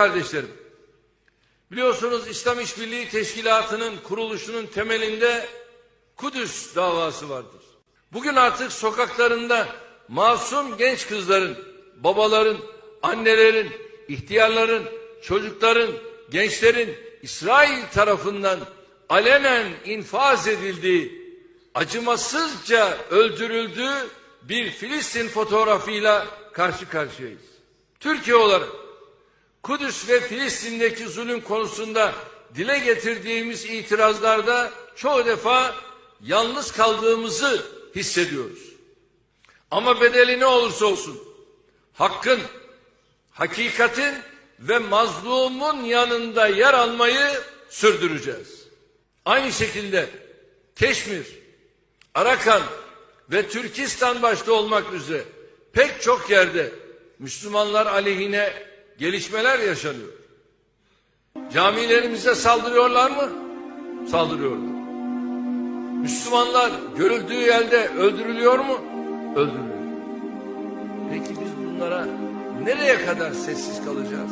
Kardeşlerim, biliyorsunuz İslam İşbirliği Teşkilatı'nın kuruluşunun temelinde Kudüs davası vardır. Bugün artık sokaklarında masum genç kızların, babaların, annelerin, ihtiyarların, çocukların, gençlerin İsrail tarafından alenen infaz edildiği, acımasızca öldürüldüğü bir Filistin fotoğrafıyla karşı karşıyayız. Türkiye olarak Kudüs ve Filistin'deki zulüm konusunda dile getirdiğimiz itirazlarda çoğu defa yalnız kaldığımızı hissediyoruz. Ama bedeli ne olursa olsun hakkın, hakikatin ve mazlumun yanında yer almayı sürdüreceğiz. Aynı şekilde Keşmir, Arakan ve Türkistan başta olmak üzere pek çok yerde Müslümanlar aleyhine gelişmeler yaşanıyor. Camilerimize saldırıyorlar mı? Saldırıyorlar. Müslümanlar görüldüğü yerde öldürülüyor mu? Öldürülüyor. Peki biz bunlara nereye kadar sessiz kalacağız?